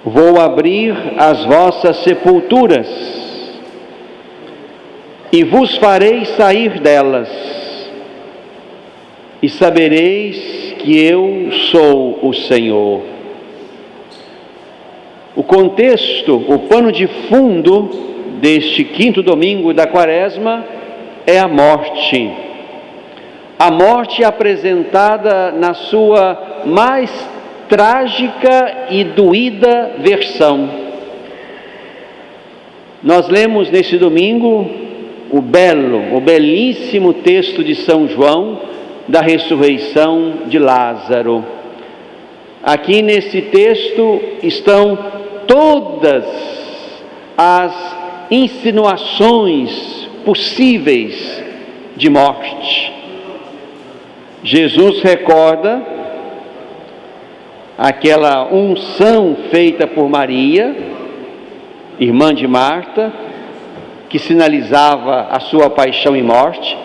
Vou abrir as vossas sepulturas e vos farei sair delas, e sabereis que eu sou o Senhor. O contexto, o pano de fundo deste quinto domingo da Quaresma é a morte. A morte apresentada na sua mais trágica e doída versão. Nós lemos nesse domingo o belíssimo texto de São João da ressurreição de Lázaro. Aqui nesse texto estão todas as insinuações possíveis de morte. Jesus recorda aquela unção feita por Maria, irmã de Marta, que sinalizava a sua paixão e morte.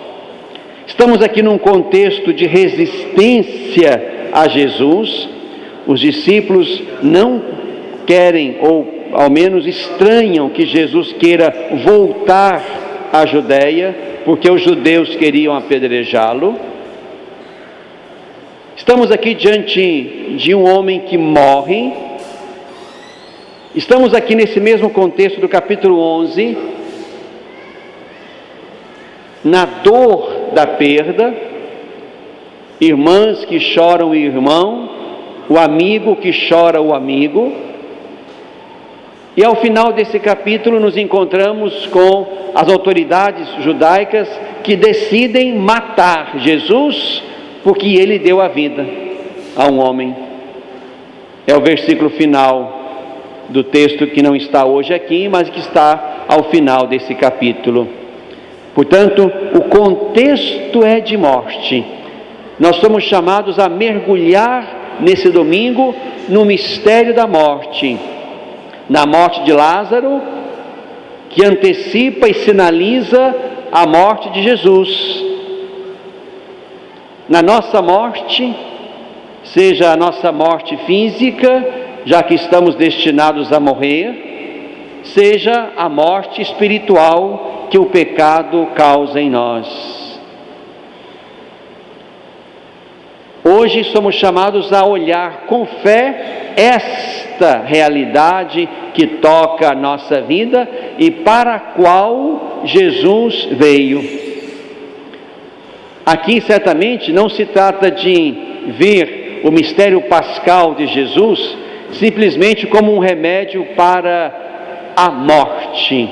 Estamos aqui num contexto de resistência a Jesus. Os discípulos não querem, ou ao menos estranham, que Jesus queira voltar à Judéia, porque os judeus queriam apedrejá-lo. Estamos aqui diante de um homem que morre. Estamos aqui nesse mesmo contexto do capítulo 11, na dor da perda, irmãs que choram o irmão, o amigo que chora o amigo. E ao final desse capítulo nos encontramos com as autoridades judaicas que decidem matar Jesus porque ele deu a vida a um homem. É o versículo final do texto que não está hoje aqui, mas que está ao final desse capítulo. Portanto, o contexto é de morte. Nós somos chamados a mergulhar nesse domingo no mistério da morte. Na morte de Lázaro, que antecipa e sinaliza a morte de Jesus. Na nossa morte, seja a nossa morte física, já que estamos destinados a morrer, seja a morte espiritual que o pecado causa em nós. Hoje somos chamados a olhar com fé esta realidade que toca a nossa vida e para a qual Jesus veio. Aqui certamente não se trata de ver o mistério pascal de Jesus simplesmente como um remédio para a morte,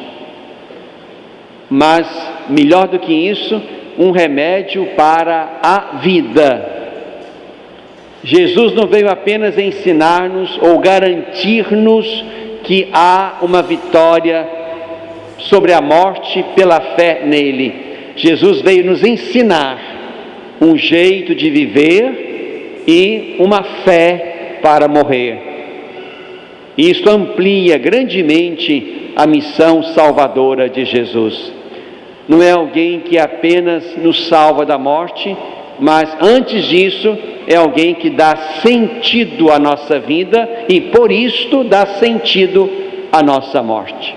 mas melhor do que isso, um remédio para a vida. Jesus não veio apenas ensinar-nos ou garantir-nos que há uma vitória sobre a morte pela fé nele. Jesus veio nos ensinar um jeito de viver e uma fé para morrer. Isto amplia grandemente a missão salvadora de Jesus. Não é alguém que apenas nos salva da morte, mas antes disso é alguém que dá sentido à nossa vida e por isto dá sentido à nossa morte.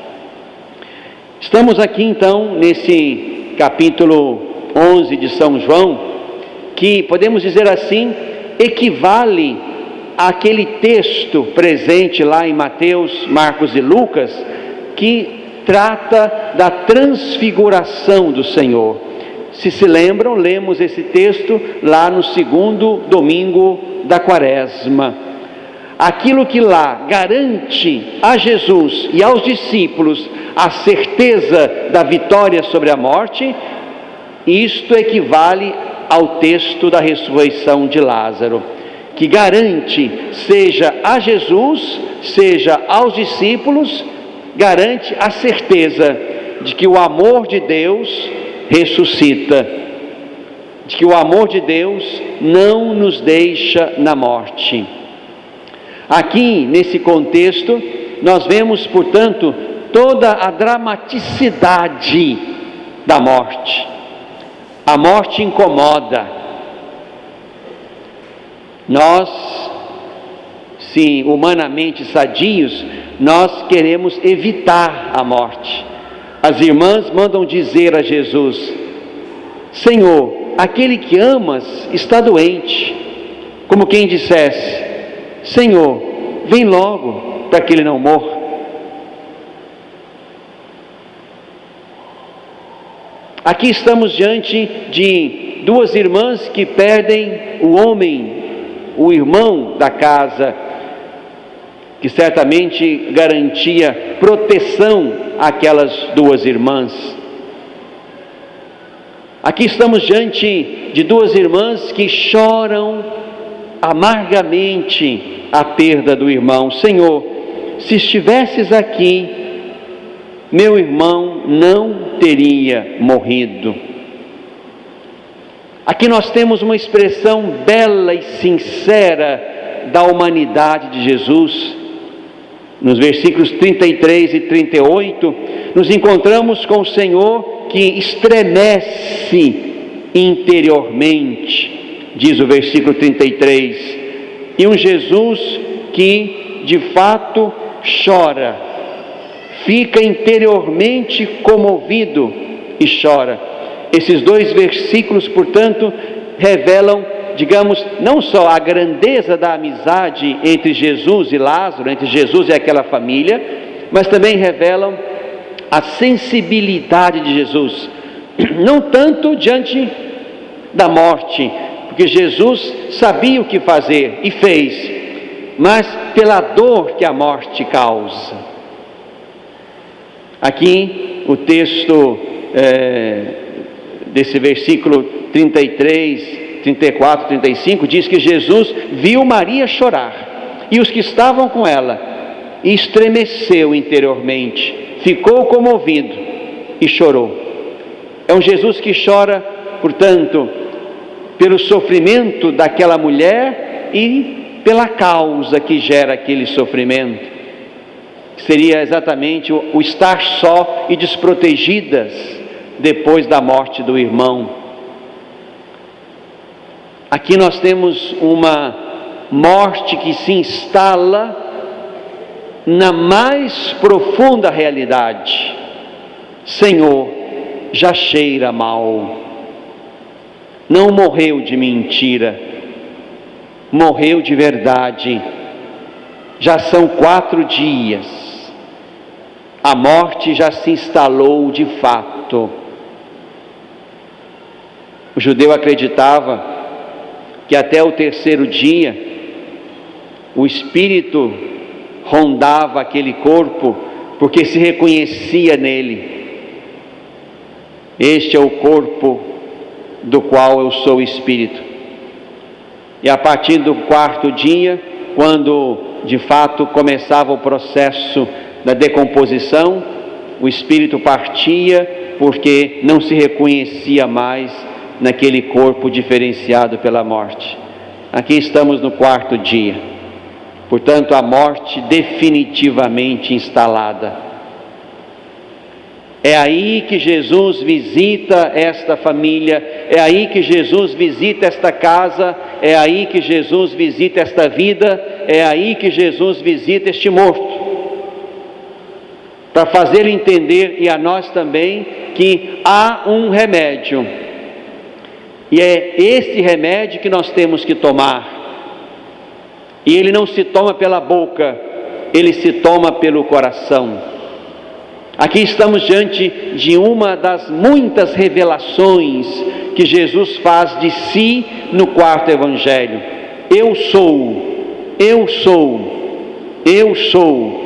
Estamos aqui então nesse capítulo 11 de São João, que podemos dizer assim, equivale àquele texto presente lá em Mateus, Marcos e Lucas, que trata da transfiguração do Senhor. Se lembram, lemos esse texto lá no segundo domingo da Quaresma. Aquilo que lá garante a Jesus e aos discípulos a certeza da vitória sobre a morte, isto equivale ao texto da ressurreição de Lázaro, que garante, seja a Jesus, seja aos discípulos, garante a certeza de que o amor de Deus ressuscita, de que o amor de Deus não nos deixa na morte. Aqui, nesse contexto, nós vemos, portanto, toda a dramaticidade da morte. A morte incomoda. Nós, se humanamente sadios, nós queremos evitar a morte. As irmãs mandam dizer a Jesus: Senhor, aquele que amas está doente. Como quem dissesse: Senhor, vem logo para que ele não morra. Aqui estamos diante de duas irmãs que perdem o homem, o irmão da casa, que certamente garantia proteção àquelas duas irmãs. Aqui estamos diante de duas irmãs que choram amargamente a perda do irmão. Senhor, se estivesses aqui, meu irmão não teria morrido. Aqui nós temos uma expressão bela e sincera da humanidade de Jesus. Nos versículos 33 e 38, nos encontramos com o Senhor que estremece interiormente, diz o versículo 33, e um Jesus que de fato chora, fica interiormente comovido e chora. Esses dois versículos, portanto, revelam, digamos, não só a grandeza da amizade entre Jesus e Lázaro, entre Jesus e aquela família, mas também revelam a sensibilidade de Jesus, não tanto diante da morte, porque Jesus sabia o que fazer e fez, mas pela dor que a morte causa. Aqui o texto desse versículo 33, 34, 35 diz que Jesus viu Maria chorar e os que estavam com ela, e estremeceu interiormente, ficou comovido e chorou. É um Jesus que chora, portanto, pelo sofrimento daquela mulher e pela causa que gera aquele sofrimento. Seria exatamente o estar só e desprotegidas depois da morte do irmão. Aqui nós temos uma morte que se instala na mais profunda realidade. Senhor, já cheira mal. Não morreu de mentira, morreu de verdade. Já são 4 dias. A morte já se instalou de fato. O judeu acreditava que até o 3º dia o espírito rondava aquele corpo, porque se reconhecia nele: este é o corpo do qual eu sou espírito. E a partir do 4º dia, quando de fato começava o processo da decomposição, o espírito partia, porque não se reconhecia mais naquele corpo diferenciado pela morte. Aqui estamos no 4º dia, portanto a morte definitivamente instalada. É aí que Jesus visita esta família, é aí que Jesus visita esta casa, é aí que Jesus visita esta vida, é aí que Jesus visita este morto, para fazer entender, e a nós também, que há um remédio, e é esse remédio que nós temos que tomar, e ele não se toma pela boca, ele se toma pelo coração. Aqui estamos diante de uma das muitas revelações que Jesus faz de si no 4º evangelho. Eu sou, eu sou, eu sou.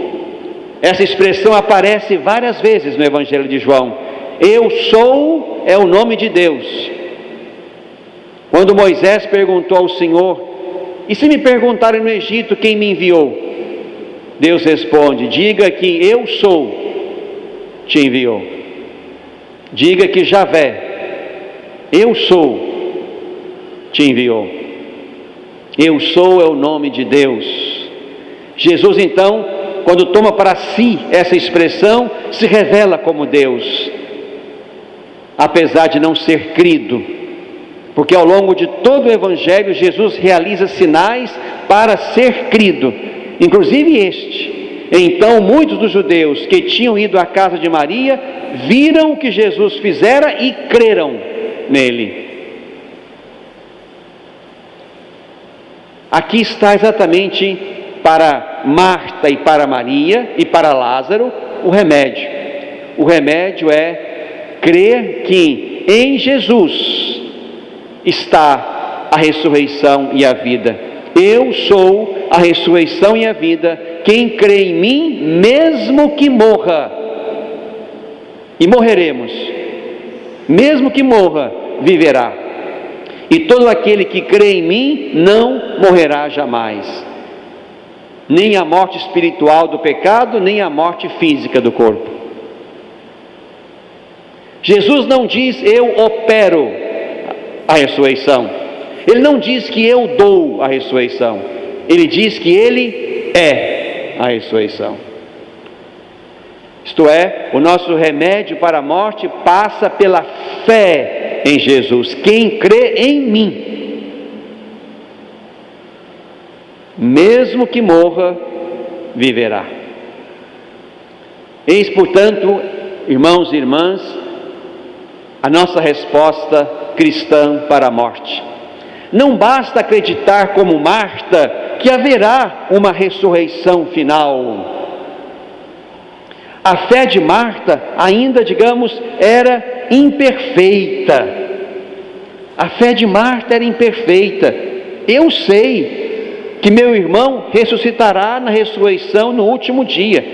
Essa expressão aparece várias vezes no evangelho de João. Eu sou é o nome de Deus. Quando Moisés perguntou ao Senhor: e se me perguntarem no Egito quem me enviou? Deus responde: diga que eu sou te enviou. Diga que Javé, eu sou, te enviou. Eu sou é o nome de Deus. Jesus então, quando toma para si essa expressão, se revela como Deus, apesar de não ser crido, porque ao longo de todo o Evangelho Jesus realiza sinais para ser crido, inclusive este. Então muitos dos judeus que tinham ido à casa de Maria viram o que Jesus fizera e creram nele. Aqui está exatamente para Marta e para Maria e para Lázaro o remédio. O remédio é crer que em Jesus está a ressurreição e a vida. Eu sou a ressurreição e a vida. Quem crê em mim, mesmo que morra, e morreremos, mesmo que morra, viverá. E todo aquele que crê em mim não morrerá jamais, nem a morte espiritual do pecado, nem a morte física do corpo. Jesus não diz eu opero a ressurreição, ele não diz que eu dou a ressurreição, ele diz que ele é a ressurreição. Isto é, o nosso remédio para a morte passa pela fé em Jesus. Quem crê em mim, mesmo que morra, viverá. Eis, portanto, irmãos e irmãs, a nossa resposta cristã para a morte. Não basta acreditar como Marta que haverá uma ressurreição final. A fé de Marta ainda, digamos, era imperfeita. A fé de Marta era imperfeita. Eu sei que meu irmão ressuscitará na ressurreição no último dia.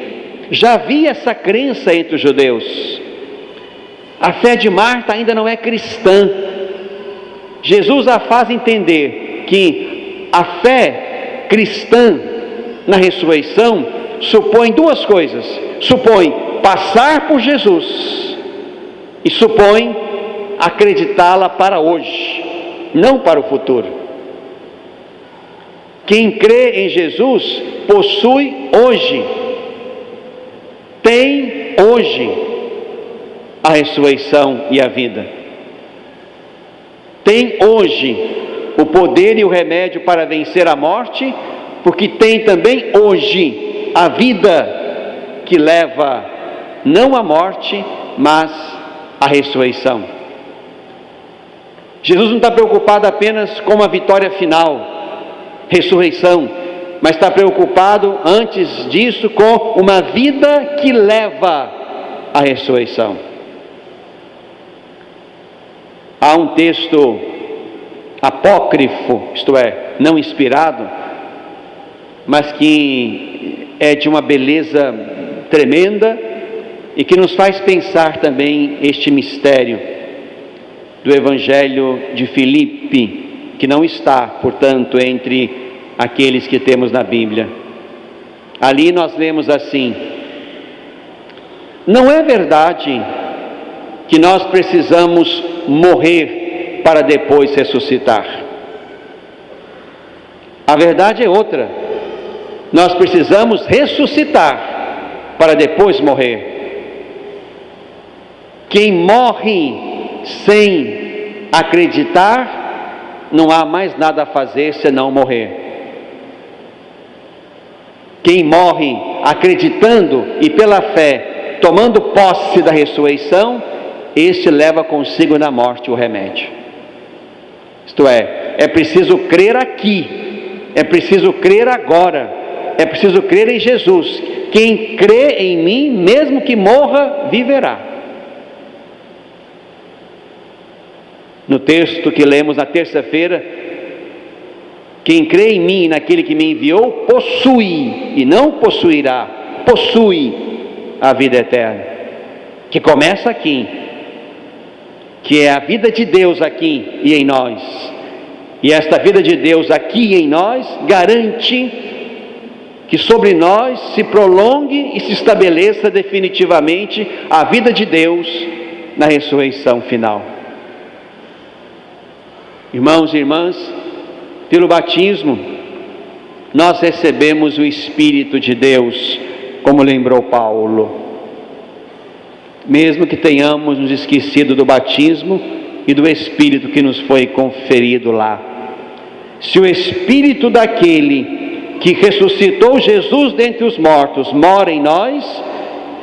Já havia essa crença entre os judeus. A fé de Marta ainda não é cristã. Jesus a faz entender que a fé cristã na ressurreição supõe duas coisas. Supõe passar por Jesus e supõe acreditá-la para hoje, não para o futuro. Quem crê em Jesus possui hoje, tem hoje a ressurreição e a vida. Tem hoje o poder e o remédio para vencer a morte, porque tem também hoje a vida que leva não à morte, mas à ressurreição. Jesus não está preocupado apenas com a vitória final, ressurreição, mas está preocupado antes disso com uma vida que leva à ressurreição. Há um texto apócrifo, isto é, não inspirado, mas que é de uma beleza tremenda e que nos faz pensar também este mistério do Evangelho de Filipe, que não está, portanto, entre aqueles que temos na Bíblia. Ali nós lemos assim: não é verdade que nós precisamos morrer para depois ressuscitar. A verdade é outra. Nós precisamos ressuscitar para depois morrer. Quem morre sem acreditar, não há mais nada a fazer senão morrer. Quem morre acreditando e pela fé, tomando posse da ressurreição, este leva consigo na morte o remédio. Isto é preciso crer aqui, é preciso crer agora, é preciso crer em Jesus. Quem crê em mim, mesmo que morra, viverá. No texto que lemos na terça-feira, quem crê em mim, naquele que me enviou, possui, e não possuirá, possui a vida eterna, que começa aqui, que é a vida de Deus aqui e em nós. E esta vida de Deus aqui em nós garante que sobre nós se prolongue e se estabeleça definitivamente a vida de Deus na ressurreição final. Irmãos e irmãs, pelo batismo, nós recebemos o Espírito de Deus, como lembrou Paulo. Mesmo que tenhamos nos esquecido do batismo, e do Espírito que nos foi conferido lá. Se o Espírito daquele que ressuscitou Jesus dentre os mortos mora em nós,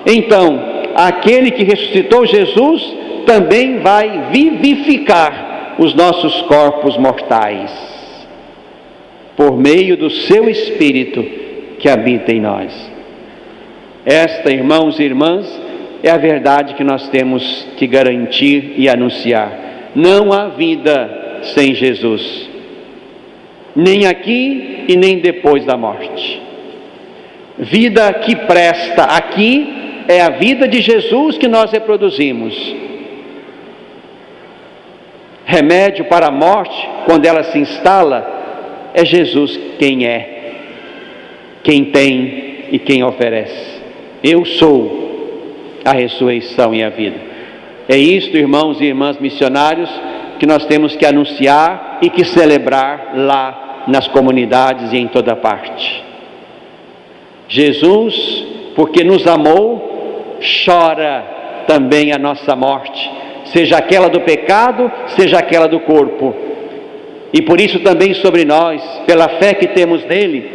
então aquele que ressuscitou Jesus também vai vivificar os nossos corpos mortais, por meio do seu Espírito que habita em nós. Esta, irmãos e irmãs, é a verdade que nós temos que garantir e anunciar. Não há vida sem Jesus, nem aqui e nem depois da morte. Vida que presta aqui é a vida de Jesus que nós reproduzimos. Remédio para a morte, quando ela se instala, é Jesus quem é, quem tem e quem oferece. Eu sou a ressurreição e a vida. É isto, irmãos e irmãs missionários, que nós temos que anunciar e que celebrar lá nas comunidades e em toda parte. Jesus, porque nos amou, chora também a nossa morte, seja aquela do pecado, seja aquela do corpo. E por isso também sobre nós, pela fé que temos nele,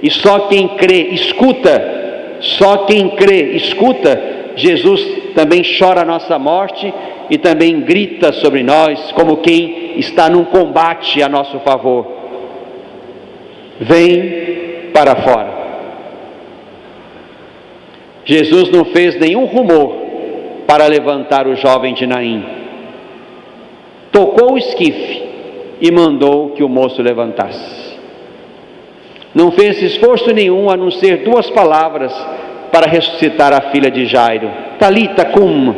e só quem crê, escuta, só quem crê, escuta, Jesus também chora a nossa morte e também grita sobre nós, como quem está num combate a nosso favor. Vem para fora. Jesus não fez nenhum rumor para levantar o jovem de Naim. Tocou o esquife e mandou que o moço levantasse. Não fez esforço nenhum a não ser 2 palavras para ressuscitar a filha de Jairo. Talita cum.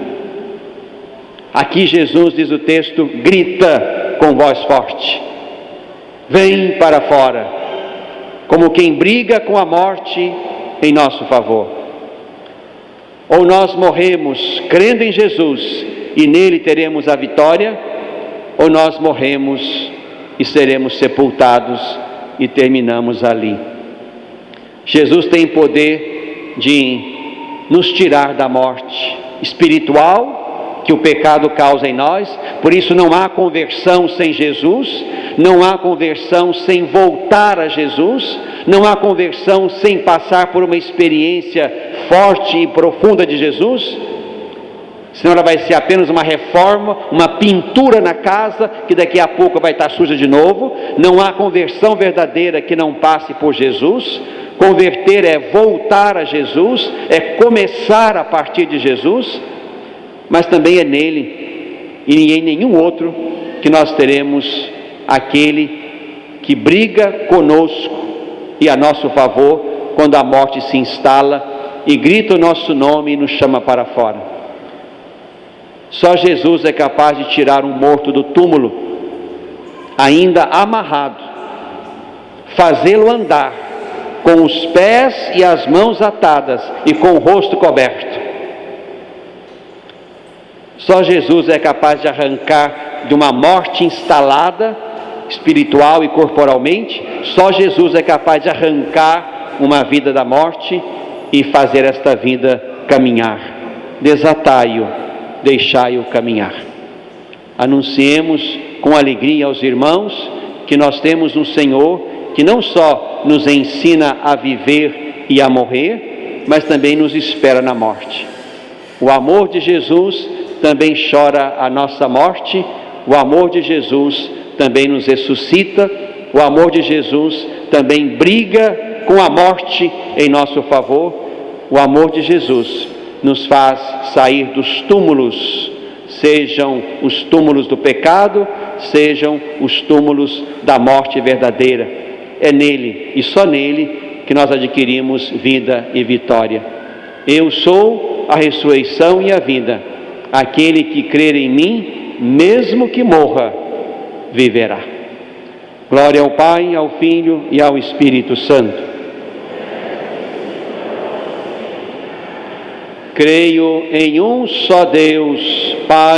Aqui Jesus, diz o texto, grita com voz forte: vem para fora, como quem briga com a morte em nosso favor. Ou nós morremos crendo em Jesus e nele teremos a vitória, ou nós morremos e seremos sepultados e terminamos ali. Jesus tem poder de nos tirar da morte espiritual que o pecado causa em nós. Por isso não há conversão sem Jesus, não há conversão sem voltar a Jesus, não há conversão sem passar por uma experiência forte e profunda de Jesus, senão ela vai ser apenas uma reforma, uma pintura na casa, que daqui a pouco vai estar suja de novo. Não há conversão verdadeira que não passe por Jesus. Converter é voltar a Jesus, é começar a partir de Jesus, mas também é nele e em nenhum outro que nós teremos aquele que briga conosco e a nosso favor quando a morte se instala e grita o nosso nome e nos chama para fora. Só Jesus é capaz de tirar um morto do túmulo, ainda amarrado, fazê-lo andar com os pés e as mãos atadas e com o rosto coberto. Só Jesus é capaz de arrancar de uma morte instalada, espiritual e corporalmente. Só Jesus é capaz de arrancar uma vida da morte e fazer esta vida caminhar. Desatai-o, deixai-o caminhar. Anunciemos com alegria aos irmãos que nós temos um Senhor que não só nos ensina a viver e a morrer, mas também nos espera na morte. O amor de Jesus também chora a nossa morte, o amor de Jesus também nos ressuscita, o amor de Jesus também briga com a morte em nosso favor, o amor de Jesus nos faz sair dos túmulos, sejam os túmulos do pecado, sejam os túmulos da morte verdadeira. É nele e só nele que nós adquirimos vida e vitória. Eu sou a ressurreição e a vida. Aquele que crer em mim, mesmo que morra, viverá. Glória ao Pai, ao Filho e ao Espírito Santo. Creio em um só Deus, Pai.